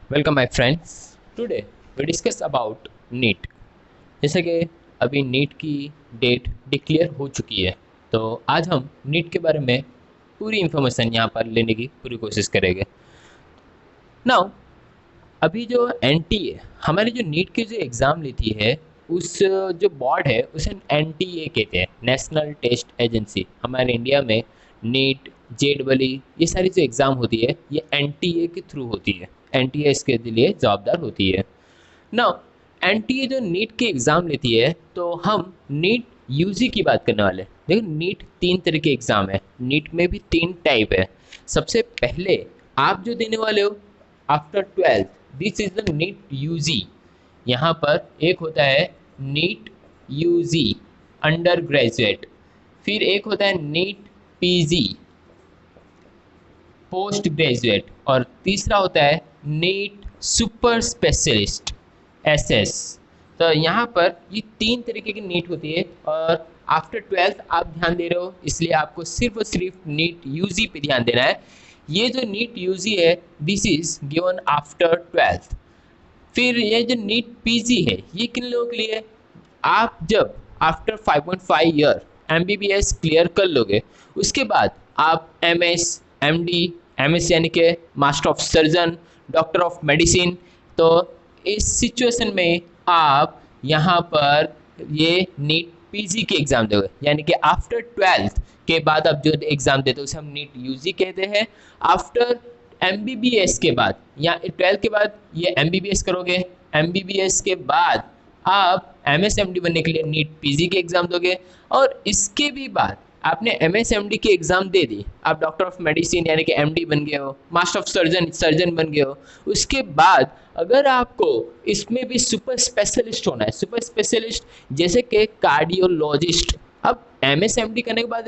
Welcome my friends. Today we discuss about NEET. जैसे कि अभी नीट की डेट डिक्लेयर हो चुकी है, तो आज हम नीट के बारे में पूरी इन्फॉर्मेशन यहाँ पर लेने की पूरी कोशिश करेंगे। नाउ, अभी जो एनटीए हमारी जो नीट की जो एग्ज़ाम लेती है, उस जो बोर्ड है उसे एनटीए कहते हैं, नेशनल टेस्ट एजेंसी। हमारे इंडिया में नीट, जेडबली, ये सारी जो एग्ज़ाम होती है ये एनटीए के थ्रू होती है। एनटीए इसके लिए जवाबदार होती है। नाउ, एनटीए जो नीट की एग्ज़ाम लेती है, तो हम नीट यूजी की बात करने वाले हैं। देखो, नीट तीन तरह के एग्ज़ाम है, नीट में भी तीन टाइप है। सबसे पहले आप जो देने वाले हो after twelfth, this is the NEET UG. यहाँ पर एक होता है नीट यूजी अंडर ग्रेजुएट, फिर एक होता है नीट पीजी पोस्ट ग्रेजुएट, और तीसरा होता है नीट सुपर स्पेशलिस्ट एसएस। तो यहाँ पर ये तीन तरीके की नीट होती है, और आफ्टर ट्वेल्थ आप ध्यान दे रहे हो, इसलिए आपको सिर्फ और सिर्फ नीट यूजी पे ध्यान देना है। ये जो नीट यूजी है, this is given after twelfth. फिर ये जो नीट पीजी है, ये किन लोगों के लिए है? आप जब आफ्टर 5.5 ईयर एमबीबीएस क्लियर कर लोगे, उसके बाद आप एमएस, एमडी, एमएस यानी कि master of surgeon, doctor of medicine, तो इस सिचुएशन में आप यहाँ पर ये नीट पीजी की एग्ज़ाम दोगे, यानी कि आफ्टर ट्वेल्थ के बाद आप जो एग्ज़ाम देते हो उसे हम नीट यूजी कहते हैं। आफ्टर एमबीबीएस के बाद या ट्वेल्थ के बाद ये एमबीबीएस करोगे, एमबीबीएस के बाद आप एमएसएमडी बनने के लिए नीट पीजी के एग्ज़ाम दोगे, और इसके भी बाद आपने एमएसएमडी की एग्ज़ाम दे दी, आप डॉक्टर ऑफ मेडिसिन यानी कि एमडी बन गए हो, मास्टर ऑफ सर्जन सर्जन बन गए हो। उसके बाद अगर आपको इसमें भी सुपर स्पेशलिस्ट होना है, सुपर स्पेशलिस्ट जैसे कि कार्डियोलॉजिस्ट, अब एमएसएमडी करने के बाद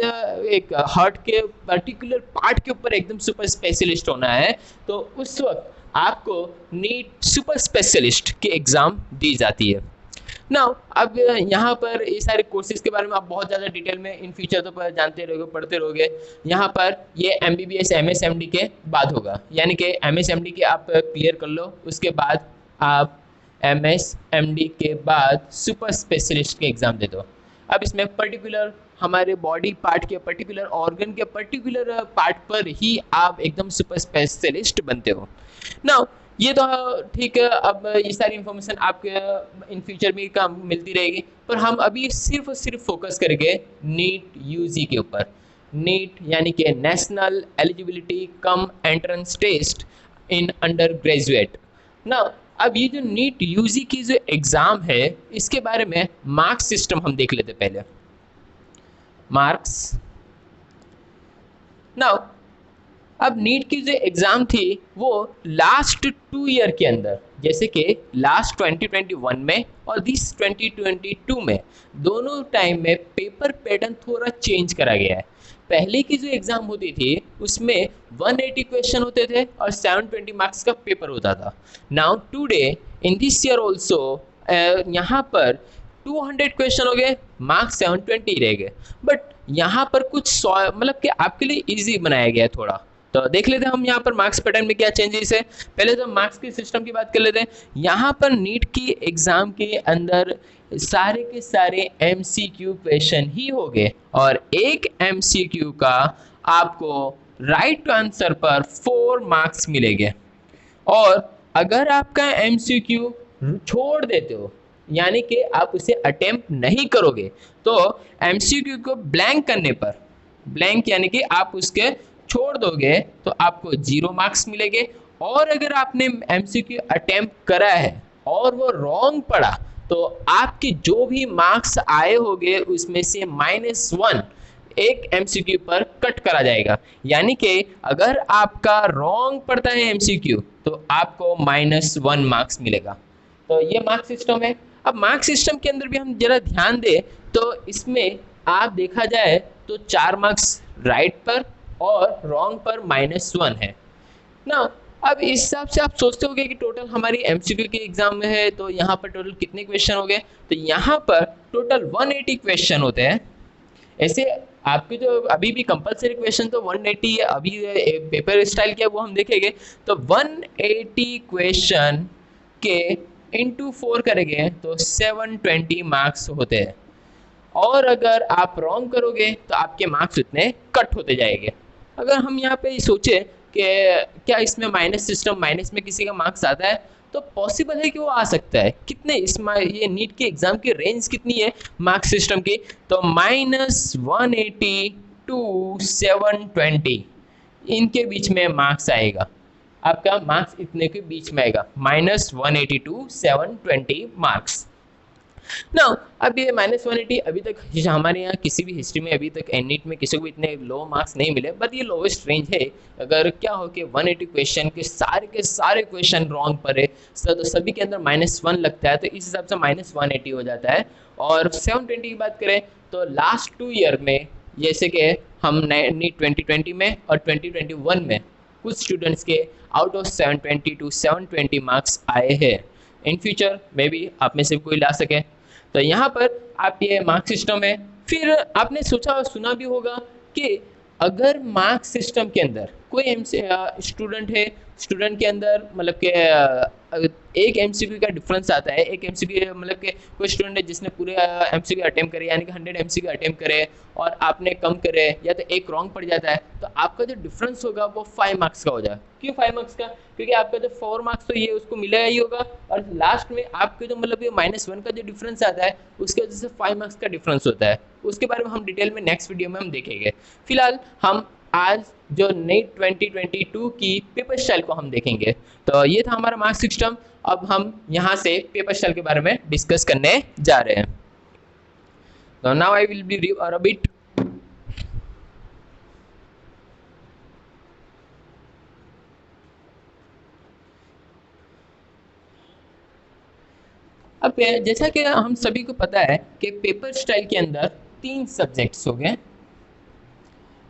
एक हार्ट के पर्टिकुलर पार्ट के ऊपर एकदम सुपर स्पेशलिस्ट होना है, तो उस वक्त आपको नीट सुपर स्पेशलिस्ट की एग्ज़ाम दी जाती है। नाउ, अब यहाँ पर ये सारे कोर्सेज के बारे में आप बहुत ज़्यादा डिटेल में इन फ्यूचर तो पर जानते रहोगे, पढ़ते रहोगे। यहाँ पर ये एमबीबीएस एमएसएमडी के बाद होगा, यानी कि एमएसएमडी के आप क्लियर कर लो, उसके बाद आप एमएसएमडी के बाद सुपर स्पेशलिस्ट के एग्ज़ाम दे दो। अब इसमें पर्टिकुलर हमारे बॉडी पार्ट के पर्टिकुलर ऑर्गन के पर्टिकुलर पार्ट पर ही आप एकदम सुपर स्पेशलिस्ट बनते हो। नाउ, ये तो ठीक है, अब ये सारी इन्फॉर्मेशन आपके इन फ्यूचर भी काम मिलती रहेगी, पर हम अभी सिर्फ और सिर्फ फोकस करेंगे नीट यूजी के ऊपर। नीट यानी कि national eligibility cum entrance test in under graduate ना। अब ये जो नीट यूजी की जो एग्ज़ाम है, इसके बारे में मार्क्स सिस्टम हम देख लेते पहले। मार्क्स नाउ, अब नीट की जो एग्ज़ाम थी वो लास्ट 2 ईयर के अंदर, जैसे कि लास्ट 2021 में और दिस 2022 में, दोनों टाइम में पेपर पैटर्न थोड़ा चेंज करा गया है। पहले की जो एग्ज़ाम होती थी उसमें 180 क्वेश्चन होते थे और 720 मार्क्स का पेपर होता था। Now today in this year also यहाँ पर 200 क्वेश्चन हो गए, मार्क्स 720 रह गए, बट यहाँ पर कुछ मतलब कि आपके लिए इजी बनाया गया है थोड़ा। तो देख लेते हैं हम यहाँ पर मार्क्स पैटर्न में क्या चेंजेस है। पहले तो मार्क्स के सिस्टम की बात कर लेते हैं। यहाँ पर नीट की एग्ज़ाम के अंदर सारे के सारे एमसीक्यू क्वेश्चन ही हो गए, और एक एमसीक्यू का आपको राइट आंसर पर 4 मार्क्स मिलेंगे। और अगर आपका एमसीक्यू छोड़ देते हो, यानी कि आप उसे अटेम्प्ट नहीं करोगे, तो एमसीक्यू को ब्लैंक करने पर, ब्लैंक यानी कि आप उसके छोड़ दोगे, तो आपको 0 मार्क्स मिलेंगे। और अगर आपने एमसीक्यू अटेम्प्ट करा है और वो रॉन्ग पड़ा, तो आपके जो भी मार्क्स आए होंगे उसमें से -1 एक एमसीक्यू पर कट करा जाएगा। यानी कि अगर आपका रॉन्ग पड़ता है एमसीक्यू, तो आपको -1 मार्क्स मिलेगा। तो ये मार्क्स सिस्टम है। अब मार्क्स सिस्टम के अंदर भी हम जरा ध्यान दें, तो इसमें आप देखा जाए तो 4 मार्क्स राइट पर और रॉन्ग पर -1 है ना। अब इस हिसाब से आप सोचते होंगे कि टोटल हमारी एमसीक्यू के एग्जाम में है, तो यहाँ पर टोटल कितने क्वेश्चन हो गए? तो यहाँ पर टोटल 180 क्वेश्चन होते हैं। ऐसे आपके जो अभी भी कंपलसरी क्वेश्चन तो 180 है, अभी पेपर स्टाइल क्या है वो हम देखेंगे। तो 180 क्वेश्चन के इंटू 4 करेंगे तो 720 मार्क्स होते हैं, और अगर आप रॉन्ग करोगे तो आपके मार्क्स उतने कट होते जाएंगे। अगर हम यहाँ पे सोचे कि क्या इसमें माइनस सिस्टम, माइनस में किसी का मार्क्स आता है, तो पॉसिबल है कि वो आ सकता है। कितने इसमें ये नीट के एग्जाम की रेंज कितनी है मार्क्स सिस्टम की, तो -180 टू 720 इनके बीच में मार्क्स आएगा। आपका मार्क्स इतने के बीच में आएगा, -180 टू 720 मार्क्स। ना अब ये -180 अभी तक हमारे यहाँ किसी भी हिस्ट्री में अभी तक एननीट में किसी को भी इतने लो मार्क्स नहीं मिले, बट ये लोवेस्ट रेंज है। अगर क्या हो कि 180 क्वेश्चन के सारे क्वेश्चन रॉन्ग पड़े तो सभी के अंदर -1 लगता है, तो इस हिसाब से -180 हो जाता है। और 720 की बात करें तो लास्ट 2 ईयर में, जैसे कि हम नीट 2020 में और 2021 में कुछ स्टूडेंट्स के आउट ऑफ 720 टू 720 मार्क्स आए हैं। इन फ्यूचर मे बी आप में से कोई ला सके। तो यहाँ पर आप ये मार्क्स सिस्टम है। फिर आपने सोचा और सुना भी होगा कि अगर मार्क्स सिस्टम के अंदर कोई स्टूडेंट है, स्टूडेंट के अंदर मतलब कि एक एमसीक्यू का डिफरेंस आता है, एक एमसीक्यू मतलब कि कोई स्टूडेंट है जिसने पूरे एमसीक्यू अटेम्प्ट करे, यानी कि 100 एमसीक्यू अटेम्प्ट करे और आपने कम करे या तो एक रॉन्ग पड़ जाता है, तो आपका जो डिफरेंस होगा वो 5 मार्क्स का हो जाए। क्यों 5 मार्क्स का? क्योंकि आपका जो 4 मार्क्स तो ये उसको मिला ही होगा, और लास्ट में आपके जो मतलब ये -1 का जो डिफरेंस आता है उसके वजह से 5 मार्क्स का डिफरेंस होता है। उसके बारे में हम डिटेल में नेक्स्ट वीडियो में हम देखेंगे। फिलहाल हम आज जो नीट 2022 की पेपर स्टाइल को हम देखेंगे। तो ये था हमारा मार्क्स सिस्टम। अब हम यहाँ से पेपर स्टाइल के बारे में डिस्कस करने जा रहे हैं। तो now I will be read a bit. अब जैसा कि हम सभी को पता है कि पेपर स्टाइल के अंदर 3 सब्जेक्ट्स हो गए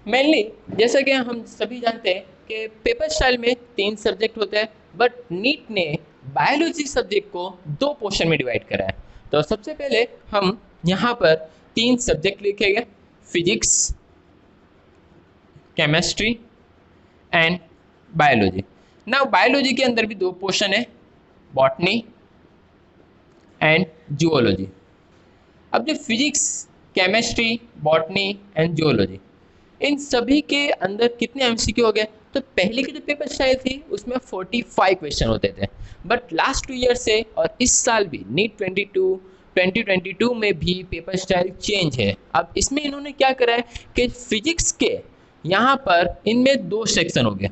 मेनली। जैसा कि हम सभी जानते हैं कि पेपर स्टाइल में 3 सब्जेक्ट होते हैं, बट नीट ने बायोलॉजी सब्जेक्ट को 2 पोर्शन में डिवाइड करा है। तो सबसे पहले हम यहाँ पर 3 सब्जेक्ट लिखेंगे, फिजिक्स, केमिस्ट्री एंड बायोलॉजी। ना बायोलॉजी के अंदर भी 2 पोर्शन है, बॉटनी एंड जूलॉजी। अब जो physics, chemistry, botany and zoology, इन सभी के अंदर कितने एमसीक्यू हो गए? तो पहले की जो पेपर स्टाइल थी उसमें 45 क्वेश्चन होते थे, बट लास्ट 2 ईयर से और इस साल भी नीट 2022 में भी पेपर स्टाइल चेंज है। अब इसमें इन्होंने क्या करा है कि फिजिक्स के यहाँ पर इनमें 2 सेक्शन हो गए,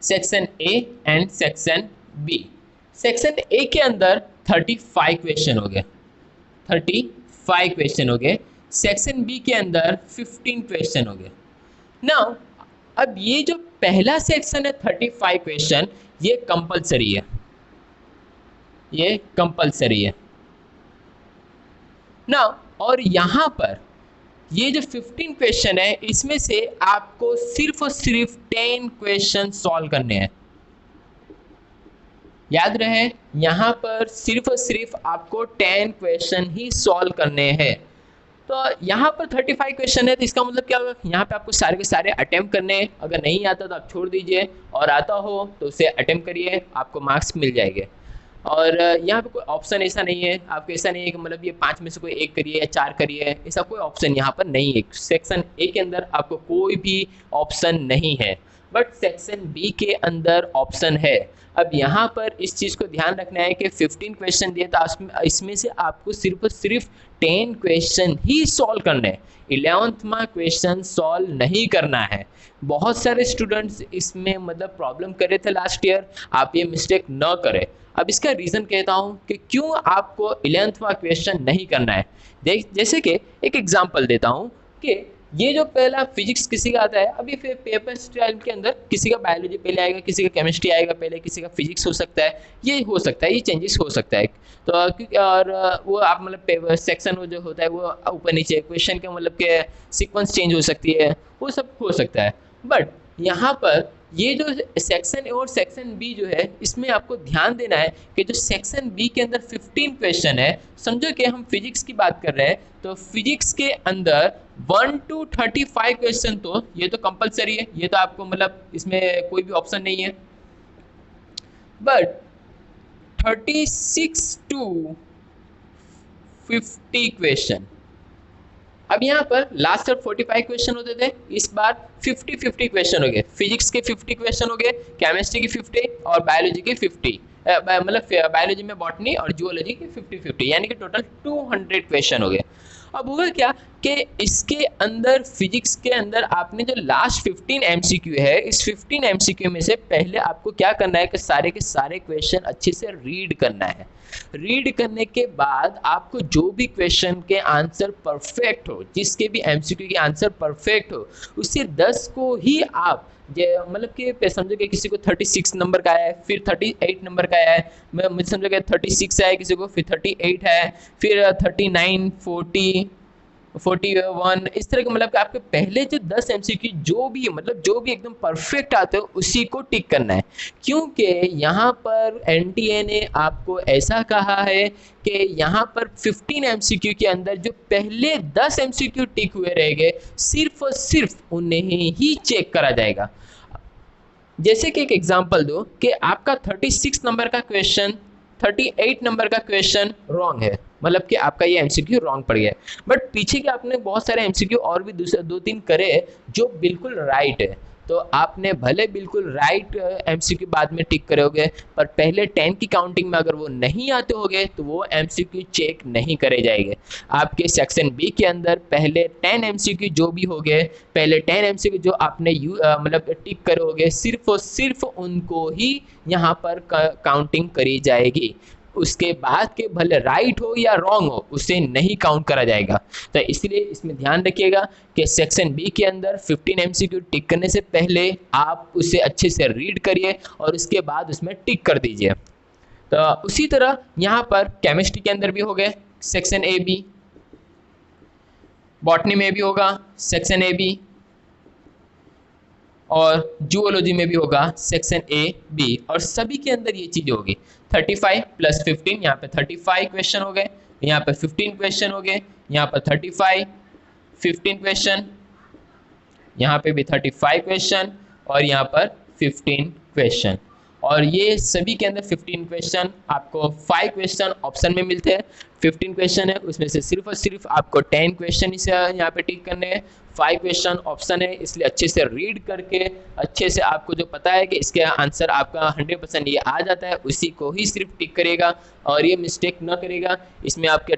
section A and section B. Section A के अंदर 35 क्वेश्चन हो गए, 35 क्वेश्चन हो गए। सेक्शन बी के अंदर 15 क्वेश्चन हो गए। नाउ अब ये जो पहला सेक्शन है 35 क्वेश्चन, ये कंपलसरी है, ये कंपलसरी है। नाउ और यहाँ पर ये जो 15 क्वेश्चन है इसमें से आपको सिर्फ और सिर्फ 10 क्वेश्चन सॉल्व करने हैं। याद रहे, यहाँ पर सिर्फ और सिर्फ आपको 10 क्वेश्चन ही सॉल्व करने हैं। तो यहाँ पर 35 क्वेश्चन है, तो इसका मतलब क्या होगा, यहाँ पे आपको सारे के सारे अटेम्प्ट करने हैं। अगर नहीं आता तो आप छोड़ दीजिए, और आता हो तो उसे अटेम्प्ट करिए, आपको मार्क्स मिल जाएंगे। और यहाँ पे कोई ऑप्शन ऐसा नहीं है, आपको ऐसा नहीं है कि मतलब ये 5 में से कोई 1 करिए या 4 करिए, ऐसा कोई ऑप्शन यहाँ पर नहीं है। सेक्शन ए के अंदर आपको कोई भी ऑप्शन नहीं है, बट सेक्शन बी के अंदर ऑप्शन है। अब यहाँ पर इस चीज़ को ध्यान रखना है कि 15 क्वेश्चन दिए तो इसमें से आपको सिर्फ और सिर्फ 10 क्वेश्चन ही सॉल्व करने हैं, 11वां क्वेश्चन सॉल्व नहीं करना है। बहुत सारे स्टूडेंट्स इसमें मतलब प्रॉब्लम करे थे लास्ट ईयर, आप ये मिस्टेक न करें। अब इसका रीज़न कहता हूँ कि क्यों आपको 11वां क्वेश्चन नहीं करना है। जैसे कि एक एग्जांपल देता हूँ कि ये जो पहला फिजिक्स किसी का आता है, अभी फिर पेपर स्टाइल के अंदर किसी का बायोलॉजी पहले आएगा, किसी का केमिस्ट्री आएगा पहले, किसी का फिजिक्स हो सकता है, ये हो सकता है, ये चेंजेस हो सकता है। तो और वो आप मतलब सेक्शन जो होता है वो ऊपर नीचे, क्वेश्चन का मतलब के सीक्वेंस चेंज हो सकती है, वो सब हो सकता है। बट यहाँ पर ये जो सेक्शन ए और सेक्शन बी जो है, इसमें आपको ध्यान देना है कि जो सेक्शन बी के अंदर 15 क्वेश्चन है, समझो कि हम फिजिक्स की बात कर रहे हैं, तो फिजिक्स के अंदर 1 to 35 क्वेश्चन तो ये तो कंपलसरी है, ये तो आपको मतलब इसमें कोई भी ऑप्शन नहीं है। बट 36 to 50 क्वेश्चन, अब यहाँ पर लास्ट तक 45 क्वेश्चन होते थे, इस बार 50 क्वेश्चन हो गए। फिजिक्स के 50 क्वेश्चन हो गए, केमिस्ट्री के 50 और बायोलॉजी के 50, मतलब बायोलॉजी में बॉटनी और जूलॉजी के 50, यानी कि टोटल 200 क्वेश्चन हो गए। अब हुआ क्या कि इसके अंदर फिजिक्स के अंदर आपने जो लास्ट 15 एमसीक्यू है, इस 15 एमसीक्यू में से पहले आपको क्या करना है कि सारे के सारे क्वेश्चन अच्छे से रीड करना है। रीड करने के बाद आपको जो भी क्वेश्चन के आंसर परफेक्ट हो, जिसके भी एमसीक्यू के आंसर परफेक्ट हो, उससे 10 को ही आप मतलब कि समझो कि किसी को 36 नंबर का है, फिर 38 नंबर का है, मुझे समझो कि 36 है किसी को, फिर 38 है, फिर 39, 40, 41, इस तरह के मतलब कि आपके पहले जो 10 एमसीक्यू जो भी एकदम परफेक्ट आते हो उसी को टिक करना है। क्योंकि यहाँ पर एनटीए ने आपको ऐसा कहा है कि यहाँ पर 15 एमसीक्यू के अंदर जो पहले 10 एमसीक्यू टिक हुए रहेंगे, सिर्फ और सिर्फ उन्हें ही चेक करा जाएगा। जैसे कि एक एग्जांपल दो कि आपका 36 नंबर का क्वेश्चन 38 नंबर का क्वेश्चन रॉन्ग है, मतलब कि आपका ये एमसीक्यू रॉन्ग पड़ गया, बट पीछे के आपने बहुत सारे एमसीक्यू और भी दूसरे 2-3 करे जो बिल्कुल राइट है, तो आपने भले बिल्कुल राइट एमसीक्यू बाद में टिक करे होगे, पर पहले 10 की काउंटिंग में अगर वो नहीं आते होंगे तो वो एमसीक्यू चेक नहीं करे जाएंगे। आपके सेक्शन बी के अंदर पहले 10 एमसीक्यू जो भी हो गए, पहले 10 एमसीक्यू जो आपने मतलब टिक करे होगे, सिर्फ और सिर्फ उनको ही यहाँ पर काउंटिंग करी जाएगी। उसके बाद के भले राइट हो या रॉन्ग हो, उसे नहीं काउंट करा जाएगा। तो इसलिए इसमें ध्यान रखिएगा कि सेक्शन बी के अंदर 15 एमसीक्यू टिक करने से पहले आप उसे अच्छे से रीड करिए और उसके बाद उसमें टिक कर दीजिए। तो उसी तरह यहाँ पर केमिस्ट्री के अंदर भी हो गए सेक्शन ए बी, बॉटनी में भी होगा सेक्शन ए बी, और जूलॉजी में भी होगा सेक्शन ए बी, और सभी के अंदर ये चीज़ होगी। 35 + 15, यहाँ पे 35 क्वेश्चन हो गए, यहाँ पे 15 क्वेश्चन हो गए, यहाँ पर 35, 15 क्वेश्चन, यहाँ पे भी 35 क्वेश्चन, और यहाँ पर 15 क्वेश्चन, और ये सभी के अंदर 15 क्वेश्चन आपको 5 क्वेश्चन ऑप्शन में मिलते हैं। 15 क्वेश्चन है, उसमें से सिर्फ और सिर्फ आपको 10 क्वेश्चन इसे यहाँ पे टिक करने हैं, 5 क्वेश्चन ऑप्शन है, इसलिए अच्छे से रीड करके अच्छे से आपको जो पता है कि इसके आंसर आपका 100% ये आ जाता है, उसी को ही सिर्फ टिक करेगा और ये मिस्टेक ना करेगा। इसमें आपके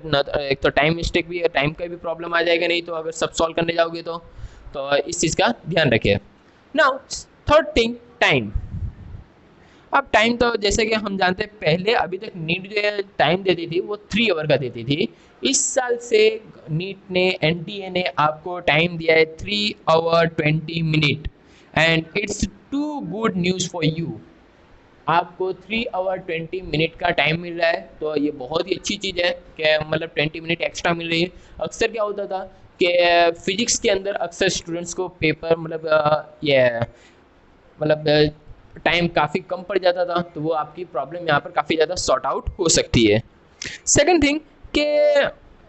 एक तो टाइम मिस्टेक भी है, टाइम का भी प्रॉब्लम आ जाएगा, नहीं तो अगर सब सॉल्व करने जाओगे तो इस चीज़ का ध्यान रखिए। Now third thing, time. अब टाइम तो जैसे कि हम जानते हैं, पहले अभी तक नीट जो टाइम देती थी वो 3 आवर का देती थी। इस साल से नीट ने, एनटीए ने आपको टाइम दिया है 3 hour 20 minute, and it's too good news for you. आपको 3 आवर 20 मिनट का टाइम मिल रहा है, तो ये बहुत ही अच्छी चीज़ है कि मतलब 20 मिनट एक्स्ट्रा मिल रही है। अक्सर क्या होता था कि फिजिक्स के अंदर अक्सर स्टूडेंट्स को पेपर टाइम काफ़ी कम पड़ जाता था, तो वो आपकी प्रॉब्लम यहाँ पर काफ़ी ज़्यादा सॉर्ट आउट हो सकती है। सेकंड थिंग कि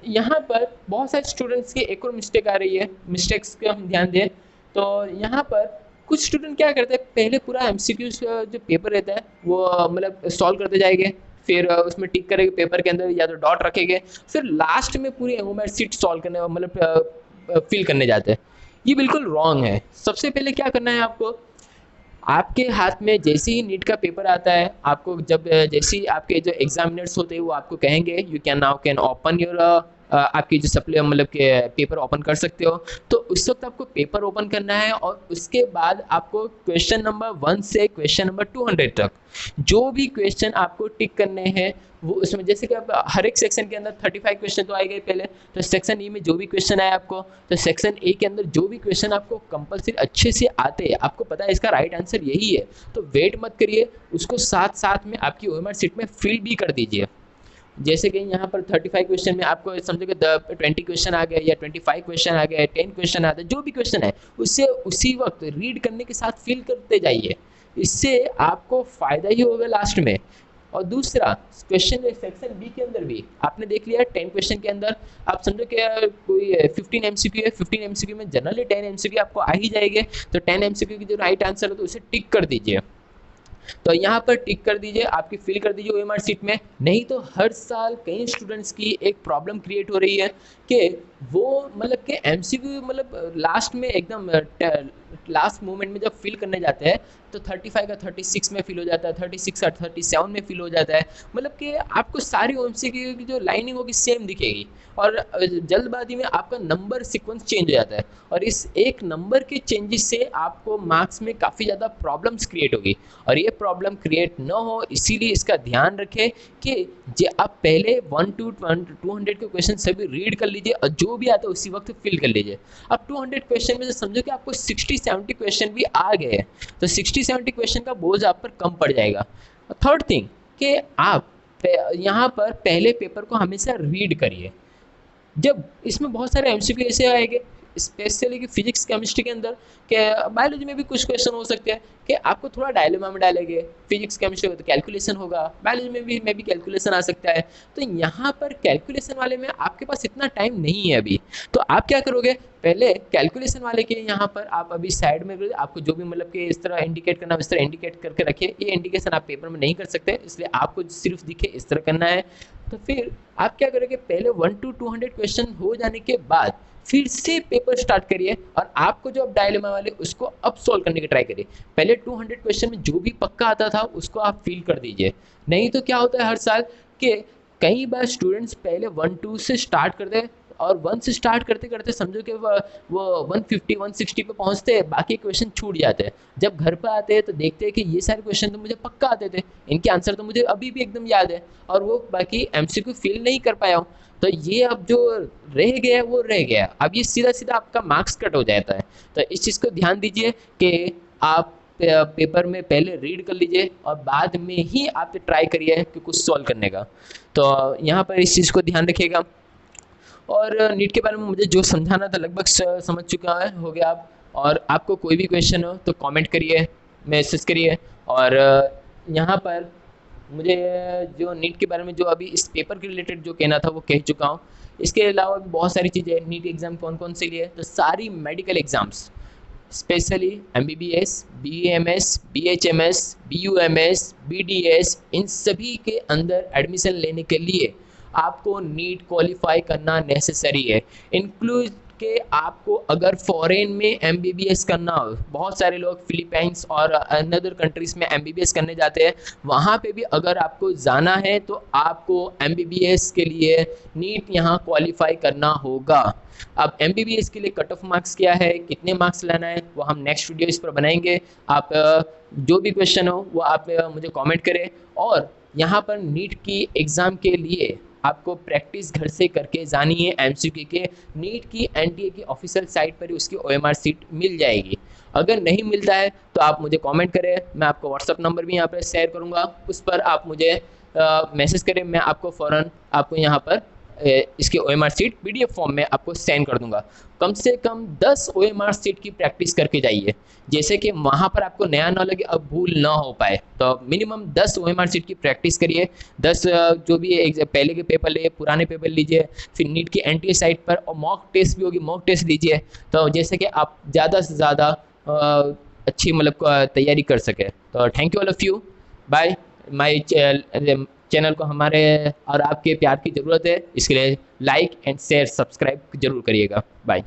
यहाँ पर बहुत सारे स्टूडेंट्स की एक और मिस्टेक आ रही है, मिस्टेक्स को हम ध्यान दें तो यहाँ पर कुछ स्टूडेंट क्या करते हैं, पहले पूरा एमसीक्यू जो पेपर रहता है वो मतलब सॉल्व करते जाएंगे, फिर उसमें टिक करेंगे पेपर के अंदर या तो डॉट रखेंगे, फिर लास्ट में पूरी एमओमेट सीट सॉल्व करने मतलब फिल करने जाते हैं। ये बिल्कुल रॉन्ग है। सबसे पहले क्या करना है आपको, आपके हाथ में जैसे ही नीट का पेपर आता है, आपको जैसे ही आपके जो एग्जामिनर्स होते हैं वो आपको कहेंगे यू कैन ओपन योर आपकी जो मतलब के पेपर ओपन कर सकते हो, तो उस वक्त आपको पेपर ओपन करना है और उसके बाद आपको क्वेश्चन नंबर 1 से क्वेश्चन नंबर 200 तक जो भी क्वेश्चन आपको टिक करने हैं वो उसमें, जैसे कि आप हर एक सेक्शन के अंदर 35 क्वेश्चन तो आए गए पहले, तो सेक्शन ई में जो भी क्वेश्चन आए आपको, तो सेक्शन ए के अंदर जो भी क्वेश्चन आपको कंपलसरी अच्छे से आते हैं, आपको पता है इसका राइट आंसर यही है, तो वेट मत करिए, उसको साथ साथ में आपकी ओएमआर सीट में फिल भी कर दीजिए। जैसे कि यहाँ पर 35 क्वेश्चन में आपको समझो कि 20 क्वेश्चन आ गए या 25 क्वेश्चन आ गए, 10 क्वेश्चन आते, जो भी क्वेश्चन है उससे उसी वक्त रीड करने के साथ फिल करते जाइए, इससे आपको फ़ायदा ही होगा लास्ट में। और दूसरा क्वेश्चन सेक्शन बी के अंदर भी आपने देख लिया 10 क्वेश्चन के अंदर आप समझो कि कोई 15 एमसीक्यू है, 15 एमसीक्यू में जनरली 10 एमसीक्यू आपको आ ही जाएंगे, तो 10 एमसीक्यू की जो राइट आंसर है तो उसे टिक कर दीजिए। तो यहाँ पर टिक कर दीजिए, आपकी फिल कर दीजिए ओएमआर सीट में। नहीं तो हर साल कई स्टूडेंट्स की एक प्रॉब्लम क्रिएट हो रही है कि वो मतलब कि एमसीक्यू मतलब लास्ट में एकदम लास्ट मोमेंट में जब फिल करने जाते हैं तो 35 का 36 में फिल हो जाता है, 36 का 37 में फिल हो जाता है, मतलब कि आपको सारी एमसीक्यू की जो लाइनिंग होगी सेम दिखेगी और जल्दबाजी में आपका नंबर सीक्वेंस चेंज हो जाता है और इस एक नंबर के चेंजेस से आपको मार्क्स में काफ़ी ज़्यादा प्रॉब्लम्स क्रिएट होगी और ये प्रॉब्लम क्रिएट ना हो इसीलिए इसका ध्यान रखें कि आप पहले 1 to 200 के क्वेश्चन सभी रीड कर लीजिए और जो भी आता है उसी वक्त फिल कर लीजिए। अब 200 क्वेश्चन में से समझो कि आपको 60-70 क्वेश्चन भी आ गए हैं तो 60-70 क्वेश्चन का बोझ आप पर कम पड़ जाएगा। थर्ड थिंग कि आप यहाँ पर पहले पेपर को हमेशा रीड करिए। जब इसमें बहुत सारे एमसीक्यू ऐसे आएंगे स्पेशली कि फिजिक्स केमिस्ट्री के अंदर कि बायोलॉजी में भी कुछ क्वेश्चन हो सकते हैं कि आपको थोड़ा डायलेमा में डालेंगे, फिजिक्स केमिस्ट्री में तो कैलकुलेशन होगा, बायोलॉजी में भी कैलकुलेशन आ सकता है। तो यहाँ पर कैलकुलेशन वाले में आपके पास इतना टाइम नहीं है अभी, तो आप क्या करोगे पहले कैलकुलेशन वाले के यहाँ पर आप अभी साइड में आपको जो भी मतलब कि इस तरह इंडिकेट करना इस तरह इंडिकेट करके रखिए। ये इंडिकेशन आप पेपर में नहीं कर सकते इसलिए आपको सिर्फ दिखे इस तरह करना है। तो फिर आप क्या करोगे पहले 1 to 200 क्वेश्चन हो जाने के बाद फिर से पेपर स्टार्ट करिए और आपको जो अब डायलेमा वाले उसको अब सॉल्व करने की ट्राई करिए। पहले 200 क्वेश्चन में जो भी पक्का आता था उसको आप फील कर दीजिए। नहीं तो क्या होता है हर साल कि कई बार स्टूडेंट्स पहले 1-2 से स्टार्ट करते हैं और 1 से स्टार्ट करते करते समझो कि वो 150-160 पे पहुंचते हैं, बाकी क्वेश्चन छूट जाते हैं। जब घर पर आते हैं तो देखते हैं कि ये सारे क्वेश्चन तो मुझे पक्का आते थे, इनके आंसर तो मुझे अभी भी एकदम याद है और वो बाकी एमसीक्यू फिल नहीं कर पाया हूँ। तो ये अब जो रह गया वो रह गया, अब ये सीधा सीधा आपका मार्क्स कट हो जाता है। तो इस चीज़ को ध्यान दीजिए कि आप पेपर में पहले रीड कर लीजिए और बाद में ही आप ट्राई करिए कि कुछ सॉल्व करने का। तो यहाँ पर इस चीज़ को ध्यान रखिएगा। और नीट के बारे में मुझे जो समझाना था लगभग समझ चुका है हो गया आप। और आपको कोई भी क्वेश्चन हो तो कमेंट करिए, मैसेज करिए। और यहाँ पर मुझे जो नीट के बारे में जो अभी इस पेपर के रिलेटेड जो कहना था वो कह चुका हूँ। इसके अलावा भी बहुत सारी चीज़ें नीट एग्ज़ाम कौन कौन से लिए तो सारी medical exams specially MBBS, BAMS, BHMS, BUMS, BDS इन सभी के अंदर एडमिशन लेने के लिए आपको नीट क्वालिफाई करना नेसेसरी है। इंक्लूड के आपको अगर फॉरेन में MBBS करना हो, बहुत सारे लोग फिलीपींस और अनदर कंट्रीज़ में MBBS करने जाते हैं, वहाँ पे भी अगर आपको जाना है तो आपको MBBS के लिए नीट यहाँ क्वालिफाई करना होगा। अब MBBS के लिए कट ऑफ मार्क्स क्या है, कितने मार्क्स लाना है, वो हम नेक्स्ट वीडियो इस पर बनाएंगे। आप जो भी क्वेश्चन हो वो आप मुझे कमेंट करें। और यहाँ पर नीट की एग्ज़ाम के लिए आपको प्रैक्टिस घर से करके जानी है MCQ के। नीट की NTA की ऑफिशियल साइट पर ही उसकी OMR सीट मिल जाएगी। अगर नहीं मिलता है तो आप मुझे कमेंट करें, मैं आपको व्हाट्सअप नंबर भी यहाँ पर शेयर करूँगा, उस पर आप मुझे मैसेज करें, मैं आपको फ़ौरन आपको यहाँ पर इसकी OMR सीट PDF फॉर्म में आपको सेंड कर दूंगा। कम से कम 10 OMR सीट की प्रैक्टिस करके जाइए, जैसे कि वहाँ पर आपको नया ना लगे, अब भूल ना हो पाए। तो मिनिमम 10 OMR सीट की प्रैक्टिस करिए। 10 जो भी पहले के पेपर लिए पुराने पेपर लीजिए, फिर नीट की NTA साइट पर और मॉक टेस्ट भी होगी, मॉक टेस्ट लीजिए, तो जैसे कि आप ज़्यादा से ज़्यादा अच्छी मतलब तैयारी कर सकें। तो thank you all of you, bye. My channel को हमारे और आपके प्यार की ज़रूरत है, इसके लिए लाइक एंड शेयर सब्सक्राइब जरूर करिएगा। बाय।